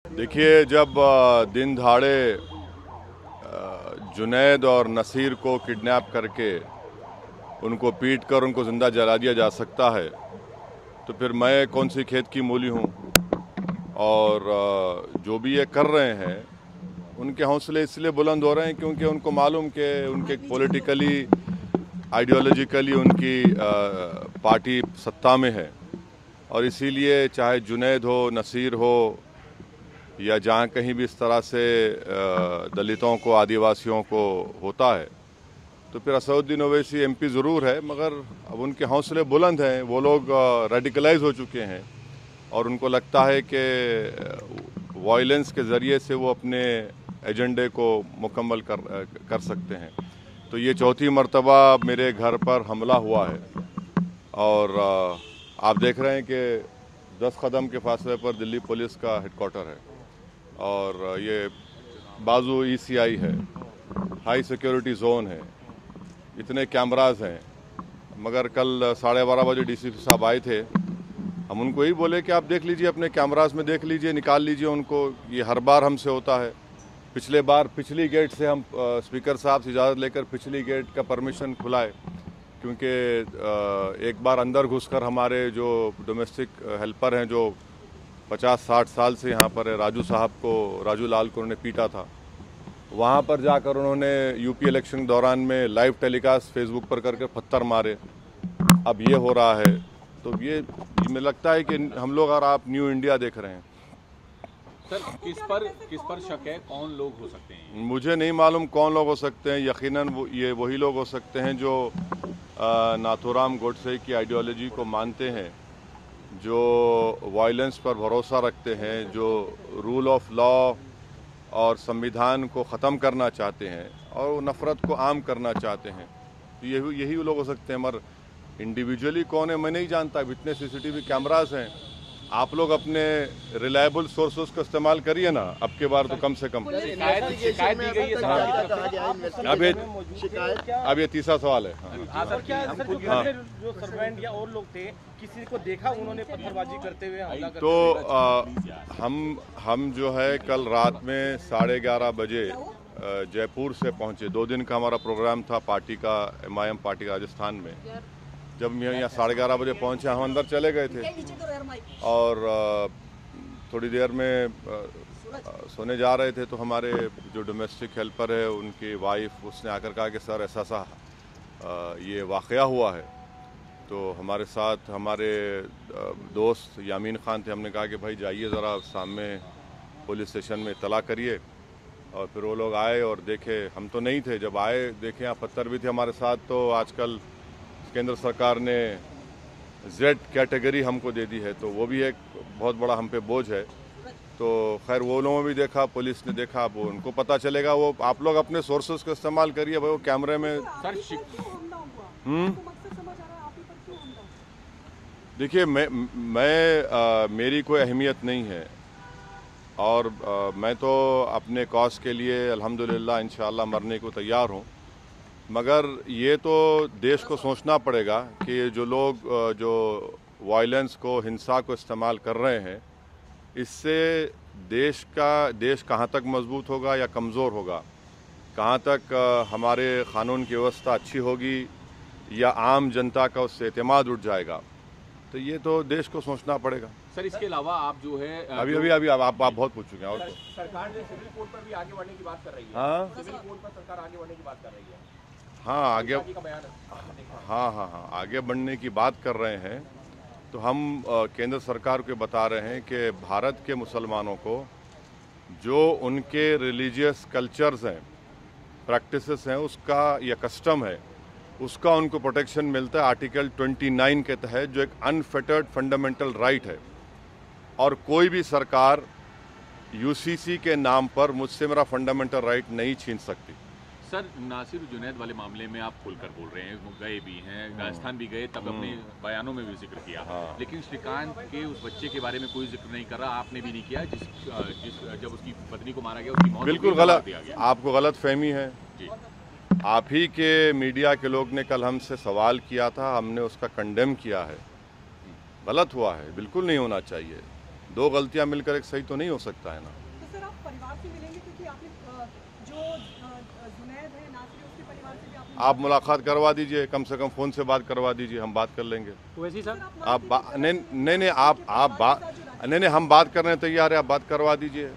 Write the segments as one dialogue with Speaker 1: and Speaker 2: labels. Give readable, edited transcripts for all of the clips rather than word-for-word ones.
Speaker 1: देखिए, जब दिन दहाड़े जुनैद और नसीर को किडनैप करके उनको पीट कर उनको ज़िंदा जला दिया जा सकता है, तो फिर मैं कौन सी खेत की मूली हूँ। और जो भी ये कर रहे हैं उनके हौसले इसलिए बुलंद हो रहे हैं क्योंकि उनको मालूम कि उनके पॉलिटिकली आइडियोलॉजिकली उनकी पार्टी सत्ता में है, और इसीलिए चाहे जुनैद हो, नसीर हो, या जहाँ कहीं भी इस तरह से दलितों को, आदिवासियों को होता है, तो फिर असदुद्दीन ओवैसी एमपी ज़रूर है, मगर अब उनके हौसले बुलंद हैं। वो लोग रेडिकलाइज हो चुके हैं और उनको लगता है कि वायलेंस के ज़रिए से वो अपने एजेंडे को मुकम्मल कर सकते हैं। तो ये चौथी मर्तबा मेरे घर पर हमला हुआ है, और आप देख रहे हैं कि 10 कदम के फासले पर दिल्ली पुलिस का हेडक्वार्टर है, और ये बाजू ईसीआई है, हाई सिक्योरिटी जोन है, इतने कैमरास हैं। मगर कल 12:30 बजे डीसीपी साहब आए थे, हम उनको यही बोले कि आप देख लीजिए, अपने कैमरास में देख लीजिए, निकाल लीजिए उनको। ये हर बार हमसे होता है। पिछले बार पिछली गेट से हम स्पीकर साहब से इजाज़त लेकर पिछली गेट का परमिशन खुलाए, क्योंकि एक बार अंदर घुसकर हमारे जो डोमेस्टिक हेल्पर हैं, जो 50-60 साल से यहाँ पर है, राजू साहब को, राजू लाल को उन्होंने पीटा था, वहाँ पर जाकर उन्होंने यूपी इलेक्शन के दौरान में लाइव टेलीकास्ट फेसबुक पर करके पत्थर मारे। अब ये हो रहा है, तो ये मुझे लगता है कि हम लोग और आप न्यू इंडिया देख रहे हैं।
Speaker 2: सर, किस पर शक है? कौन लोग हो सकते हैं?
Speaker 1: मुझे नहीं मालूम कौन लोग हो सकते हैं। यकीनन ये वही लोग हो सकते हैं जो नाथूराम गोडसे की आइडियोलॉजी को मानते हैं, जो वायलेंस पर भरोसा रखते हैं, जो रूल ऑफ लॉ और संविधान को ख़त्म करना चाहते हैं और नफ़रत को आम करना चाहते हैं। तो यही लोग हो सकते हैं, मगर इंडिविजुअली कौन है मैं नहीं जानता। अब इतने सीसीटीवी कैमरास हैं, आप लोग अपने रिलायबल सोर्सेस का इस्तेमाल करिए ना, अब के बार तो कम से कम।
Speaker 2: शिकायत दी गई है।
Speaker 1: अब ये तीसरा सवाल है।
Speaker 3: जो सर्वेंट या और लोग थे, किसी को देखा उन्होंने पत्थरबाजी करते हुए हमला करते
Speaker 1: तो हम जो है कल रात में 11:30 बजे जयपुर से पहुंचे। 2 दिन का हमारा प्रोग्राम था पार्टी का, MIM पार्टी राजस्थान में। जब हम यहाँ 11:30 बजे पहुंचे, हम अंदर चले गए थे, और थोड़ी देर में सोने जा रहे थे, तो हमारे जो डोमेस्टिक हेल्पर है, उनकी वाइफ, उसने आकर कहा कि सर ऐसा ये वाक़या हुआ है। तो हमारे साथ हमारे दोस्त यामीन ख़ान थे। हमने कहा कि भाई जाइए ज़रा सामने पुलिस स्टेशन में इत्तला करिए। और फिर वो लोग आए और देखे, हम तो नहीं थे, जब आए देखे यहाँ पत्थर भी थे हमारे साथ। तो आजकल केंद्र सरकार ने Z कैटेगरी हमको दे दी है, तो वो भी एक बहुत बड़ा हम पे बोझ है। तो खैर वो लोगों ने भी देखा, पुलिस ने देखा, वो उनको पता चलेगा। वो आप लोग अपने सोर्सेस का इस्तेमाल करिए भाई, वो कैमरे में। देखिए, मेरी कोई अहमियत नहीं है, और मैं तो अपने कॉज के लिए अल्हम्दुलिल्लाह इंशाअल्लाह मरने को तैयार हूँ। मगर ये तो देश को सोचना पड़ेगा कि जो लोग जो वायलेंस को, हिंसा को इस्तेमाल कर रहे हैं, इससे देश कहाँ तक मजबूत होगा या कमज़ोर होगा, कहाँ तक हमारे क़ानून की व्यवस्था अच्छी होगी या आम जनता का उससे एतमाद उठ जाएगा। तो ये तो देश को सोचना पड़ेगा।
Speaker 2: सर, इसके अलावा आप जो है
Speaker 1: अभी आप बहुत पूछ चुके हैं। और
Speaker 4: सरकार ने सिविल कोड पर भी आगे बढ़ने की बात कर रही है।
Speaker 1: हाँ,
Speaker 4: सिविल कोड पर सरकार आगे बढ़ने की बात कर रही है।
Speaker 1: हाँ, आगे,
Speaker 4: का बयान
Speaker 1: हाँ, आगे बढ़ने की बात कर रहे हैं। तो हम केंद्र सरकार को बता रहे हैं कि भारत के मुसलमानों को जो उनके रिलीजियस कल्चर्स हैं, प्रैक्टिसेस हैं, उसका या कस्टम है, उसका उनको प्रोटेक्शन मिलता है आर्टिकल 29 के तहत, जो एक अनफेटर्ड फंडामेंटल राइट है। और कोई भी सरकार UCC के नाम पर मुझसे मेरा फंडामेंटल राइट नहीं छीन सकती।
Speaker 2: सर, नासिर जुनैद वाले मामले में आप खुलकर बोल रहे हैं, वो गए भी हैं, राजस्थान भी गए, तब अपने बयानों में भी जिक्र किया। लेकिन श्रीकांत के उस बच्चे के बारे में कोई जिक्र नहीं कर रहा, आपने भी नहीं किया, जब उसकी पत्नी को मारा गया, उसकी मौत
Speaker 1: बिल्कुल गलत, आपको गलत फहमी है जी। आप ही के मीडिया के लोग ने कल हमसे सवाल किया था, हमने उसका कंडेम किया है। गलत हुआ है, बिल्कुल नहीं होना चाहिए। दो गलतियां मिलकर एक सही तो नहीं हो सकता है ना।
Speaker 5: तो सर आप परिवार से मिलेंगे, क्योंकि आपने जो जुनैद है नासिर, उसके परिवार से भी आपने
Speaker 1: आप मुलाकात करवा दीजिए, कम से कम फ़ोन से बात करवा दीजिए, हम बात कर लेंगे।
Speaker 6: वैसे ही सर
Speaker 1: नहीं, हम बात करने तैयार है, आप बात करवा दीजिए।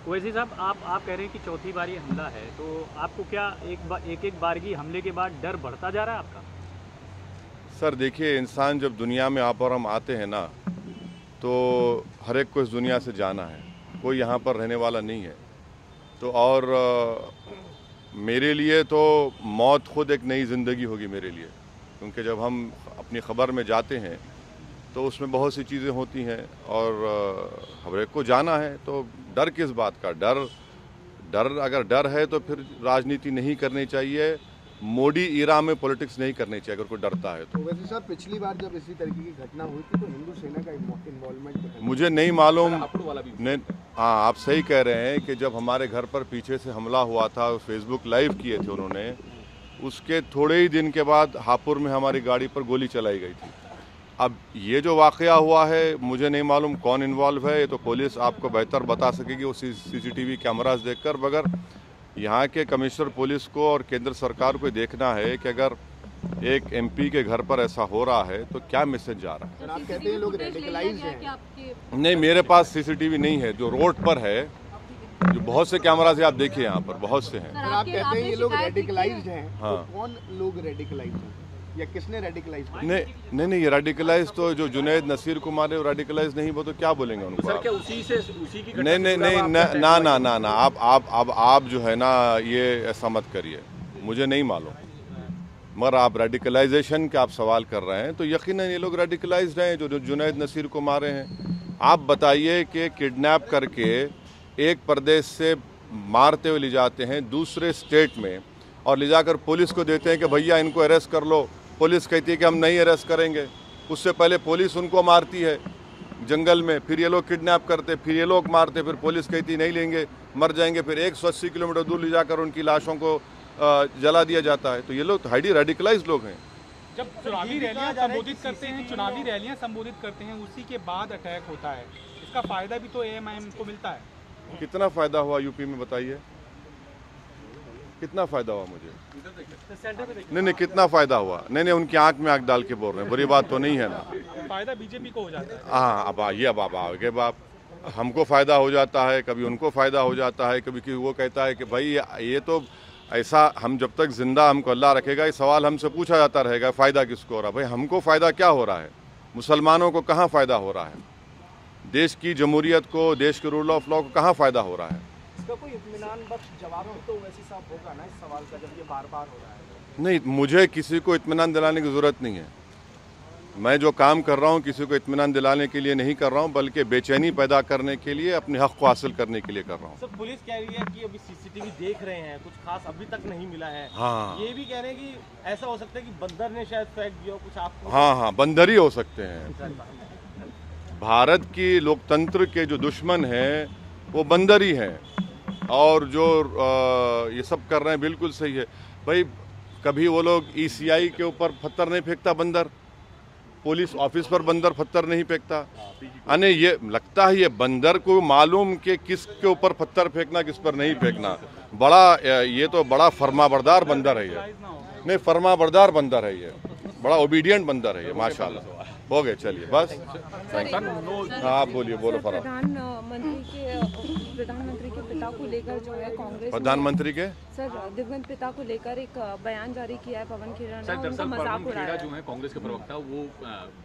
Speaker 6: वैसे ही साहब आप कह रहे हैं कि चौथी बार ये हमला है, तो आपको क्या एक बारगी हमले के बाद डर बढ़ता जा रहा है आपका?
Speaker 1: सर देखिए, इंसान जब दुनिया में आप और हम आते हैं ना, तो हर एक को इस दुनिया से जाना है, कोई यहाँ पर रहने वाला नहीं है। तो और मेरे लिए तो मौत खुद एक नई ज़िंदगी होगी मेरे लिए, क्योंकि जब हम अपनी ख़बर में जाते हैं तो उसमें बहुत सी चीज़ें होती हैं और हर एक को जाना है। तो डर किस बात का? डर अगर डर है तो फिर राजनीति नहीं करनी चाहिए, मोदी ईरा में पॉलिटिक्स नहीं करनी चाहिए अगर कोई डरता है तो।
Speaker 7: वैसे सर पिछली बार जब इसी तरीके की घटना हुई थी तो हिंदू सेना का इन्वॉल्वमेंट
Speaker 1: मुझे नहीं मालूम। नहीं, हाँ आप सही कह रहे हैं कि जब हमारे घर पर पीछे से हमला हुआ था, फेसबुक लाइव किए थे उन्होंने, उसके थोड़े ही दिन के बाद हापुड़ में हमारी गाड़ी पर गोली चलाई गई थी। अब ये जो वाक़या हुआ है मुझे नहीं मालूम कौन इन्वॉल्व है, ये तो पुलिस आपको बेहतर बता सकेगी वो CCTV कैमरास देखकर। मगर यहाँ के कमिश्नर पुलिस को और केंद्र सरकार को देखना है कि अगर एक MP के घर पर ऐसा हो रहा है तो क्या मैसेज जा रहा है।
Speaker 7: आप कहते हैं लोग रेडिकलाइज हैं।
Speaker 1: नहीं, मेरे पास CCTV नहीं है, जो रोड पर है, जो बहुत से कैमरास है, आप देखिए यहाँ पर बहुत से हैं।
Speaker 7: आप कहते हैं ये लोग रेडिकलाइज्ड हैं,
Speaker 1: हाँ।
Speaker 7: तो कौन लोग रेडिकलाइज्ड हैं या किसने रेडिकलाइज किया?
Speaker 1: नहीं, ये रेडिकलाइज तो जो जुनैद नसीर को मारे वो रेडिकलाइज नहीं, वो तो क्या बोलेंगे उनको?
Speaker 2: सर क्या उसी की
Speaker 1: नहीं, ना आप जो है ना ये ऐसा मत करिए, मुझे नहीं मालूम। मगर आप रेडिकलाइजेशन के आप सवाल कर रहे हैं तो यकीनन ये लोग रेडिकलाइज्ड हैं जो जुनैद नसीर को मारे हैं। आप बताइए कि किडनैप करके एक प्रदेश से मारते हुए ले जाते हैं दूसरे स्टेट में और ले जाकर पुलिस को देते हैं कि भैया इनको अरेस्ट कर लो। पुलिस कहती है कि हम नहीं अरेस्ट करेंगे। उससे पहले पुलिस उनको मारती है जंगल में, फिर ये लोग किडनैप करते, फिर ये लोग मारते, फिर पुलिस कहती नहीं लेंगे, मर जाएंगे, फिर 180 किलोमीटर दूर ले जाकर उनकी लाशों को जला दिया जाता है। तो ये लोग हाईली रेडिकलाइज्ड लोग हैं।
Speaker 8: जब चुनावी रैलियां संबोधित करते हैं उसी के बाद अटैक होता है, इसका फायदा भी तो AMIM को मिलता है।
Speaker 1: कितना फायदा हुआ यूपी में बताइए, कितना फायदा हुआ मुझे? नहीं, कितना फायदा हुआ? नहीं, उनकी आंख में आंख डाल के बोल रहे हैं, बुरी बात तो नहीं है ना।
Speaker 8: फायदा बीजेपी को हो जाता है।
Speaker 1: हाँ, अब आगे बाप हमको फायदा हो जाता है, कभी उनको फायदा हो जाता है, कभी वो कहता है कि भाई ये तो ऐसा, हम जब तक जिंदा हमको अल्लाह रखेगा ये सवाल हमसे पूछा जाता रहेगा, फ़ायदा किसको हो रहा है? भाई हमको फ़ायदा क्या हो रहा है? मुसलमानों को कहाँ फ़ायदा हो रहा है? देश की जमहूरियत को, देश के रूल ऑफ लॉ को कहाँ फ़ायदा हो रहा है?
Speaker 3: इसका कोई इत्मीनान बख्श जवाब भी तो वैसे साहब होगा ना इस सवाल का, जब ये बार बार हो रहा है।
Speaker 1: नहीं, मुझे किसी को इत्मीनान दिलाने की ज़रूरत नहीं है। मैं जो काम कर रहा हूँ किसी को इत्मीनान दिलाने के लिए नहीं कर रहा हूँ, बल्कि बेचैनी पैदा करने के लिए, अपने हक़ को हासिल करने के लिए कर रहा हूँ।
Speaker 3: सर पुलिस कह रही है कि अभी CCTV देख रहे हैं, कुछ खास अभी तक नहीं मिला है।
Speaker 1: हाँ।
Speaker 3: ये भी कह रहे हैं कि ऐसा हो सकता है कि बंदर ने शायद फेंक दिया कुछ आपको।
Speaker 1: हाँ, बंदर ही हो सकते हैं। भारत की लोकतंत्र के जो दुश्मन हैं वो बंदर ही हैं, और जो ये सब कर रहे हैं बिल्कुल सही है। भाई कभी वो लोग ECI के ऊपर पत्थर नहीं फेंकता बंदर, पुलिस ऑफिस पर बंदर पत्थर नहीं फेंकता। अने ये लगता है ये बंदर को मालूम कि किसके ऊपर पत्थर फेंकना, किस पर नहीं फेंकना। ये तो बड़ा फर्माबरदार बंदर है ये। नहीं, फर्माबरदार बंदर है ये, बड़ा ओबीडियंट बंदर है ये, माशाल्लाह। हो गए, चलिए बस। हाँ, आप बोलिए, बोलो।
Speaker 5: प्रधानमंत्री के पिता को लेकर जो है कांग्रेस,
Speaker 1: प्रधानमंत्री के
Speaker 5: सर दिवंगत पिता को लेकर एक बयान जारी किया है पवन खेड़ा
Speaker 2: सर।
Speaker 5: ने,
Speaker 2: दरअसल
Speaker 5: उनका मजाक
Speaker 2: पवन
Speaker 5: उड़ाया
Speaker 2: खेड़ा
Speaker 5: है।
Speaker 2: जो है कांग्रेस के प्रवक्ता, वो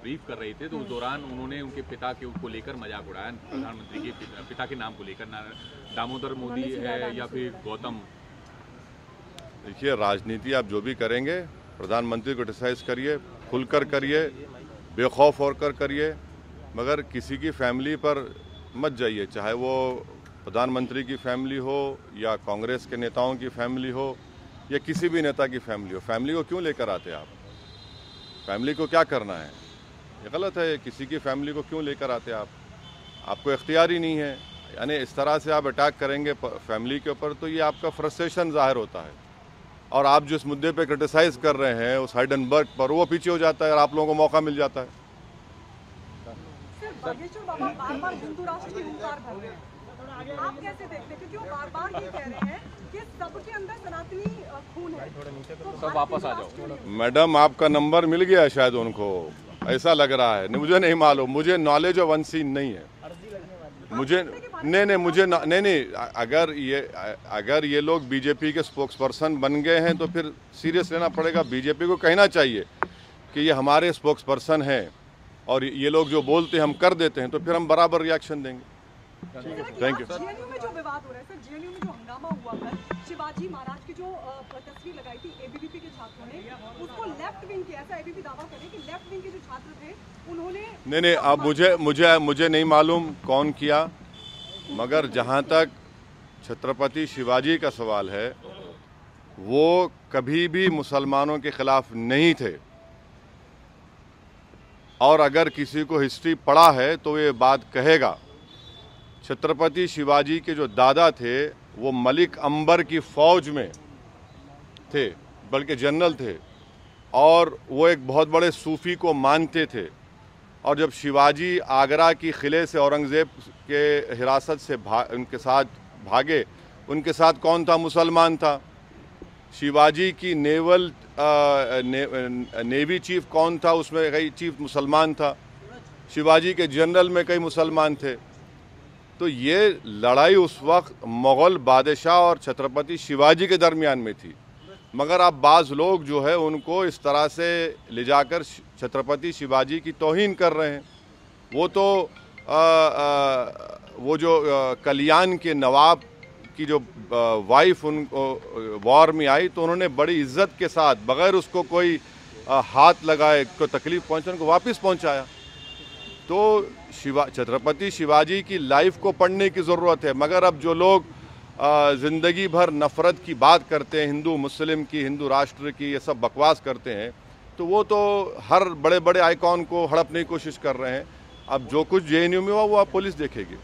Speaker 2: ब्रीफ कर रहे थे, तो उस दौरान उन्होंने उनके पिता को लेकर मजाक उड़ाया। प्रधानमंत्री के पिता के नाम को लेकर, दामोदर मोदी है या फिर गौतम।
Speaker 1: देखिए, राजनीति आप जो भी करेंगे, प्रधानमंत्री को क्रिटिसाइज करिए, खुलकर करिए, बेखौफ होकर करिए, मगर किसी की फैमिली पर मत जाइए, चाहे वो प्रधानमंत्री की फैमिली हो या कांग्रेस के नेताओं की फैमिली हो या किसी भी नेता की फैमिली हो। फैमिली को क्यों लेकर आते आप? फैमिली को क्या करना है? ये गलत है। किसी की फैमिली को क्यों लेकर आते आप? आपको इख्तियार ही नहीं है। यानी इस तरह से आप अटैक करेंगे फैमिली के ऊपर तो ये आपका फ्रस्ट्रेशन जाहिर होता है, और आप जिस मुद्दे पे क्रिटिसाइज कर रहे हैं उस हाइडेनबर्ग पर, वो पीछे हो जाता है और आप लोगों को मौका मिल जाता है।
Speaker 5: बागेश्वर बाबा बार-बार हिंदू राष्ट्र की हुंकार भर रहे हैं, आप कैसे देखते हैं? क्योंकि वो बार-बार ये कह रहे हैं कि सबके अंदर सनातनी खून है, तो
Speaker 2: वापस आ जाओ।
Speaker 1: मैडम, आपका नंबर मिल गया शायद उनको, ऐसा लग रहा है। मुझे नहीं मालूम, मुझे नॉलेज ऑफ अनसीन नहीं है। मुझे नहीं, अगर ये लोग बीजेपी के स्पोक्स पर्सन बन गए हैं तो फिर सीरियस लेना पड़ेगा। बीजेपी को कहना चाहिए कि ये हमारे स्पोक्स पर्सन हैं और ये लोग जो बोलते हैं हम कर देते हैं, तो फिर हम बराबर रिएक्शन देंगे। Thank you.
Speaker 5: जेएनयू में जो विवाद हो रहा है सर, जेएनयू में जो हंगामा हुआ कल, शिवाजी महाराज की जो तस्वीर लगाई थी एबीवीपी के छात्रों ने, उसको लेफ्ट विंग के, ऐसा एबीवीपी दावा करे कि लेफ्ट विंग के जो छात्र थे उन्होंने
Speaker 1: नहीं, अब मुझे नहीं मालूम कौन किया, मगर जहाँ तक छत्रपति शिवाजी का सवाल है, वो कभी भी मुसलमानों के खिलाफ नहीं थे। और अगर किसी को हिस्ट्री पढ़ा है तो ये बात कहेगा। छत्रपति शिवाजी के जो दादा थे वो मलिक अंबर की फौज में थे, बल्कि जनरल थे, और वो एक बहुत बड़े सूफी को मानते थे। और जब शिवाजी आगरा की किले से औरंगज़ेब के हिरासत से उनके साथ भागे, उनके साथ कौन था? मुसलमान था। शिवाजी की नेवी चीफ कौन था? उसमें कई चीफ मुसलमान था। शिवाजी के जनरल में कई मुसलमान थे। तो ये लड़ाई उस वक्त मुग़ल बादशाह और छत्रपति शिवाजी के दरमियान में थी। मगर अब बाज़ लोग जो है उनको इस तरह से ले जाकर छत्रपति शिवाजी की तौहीन कर रहे हैं। वो तो वो जो कल्याण के नवाब की जो वाइफ उनको वॉर में आई, तो उन्होंने बड़ी इज्जत के साथ, बग़ैर उसको कोई हाथ लगाए, को तकलीफ़ पहुँचे, उनको वापस पहुँचाया। तो छत्रपति शिवाजी की लाइफ को पढ़ने की ज़रूरत है। मगर अब जो लोग ज़िंदगी भर नफ़रत की बात करते हैं, हिंदू मुस्लिम की, हिंदू राष्ट्र की, ये सब बकवास करते हैं, तो वो तो हर बड़े बड़े आइकॉन को हड़पने की कोशिश कर रहे हैं। अब जो कुछ जेएनयू में हुआ वो अब पुलिस देखेगी।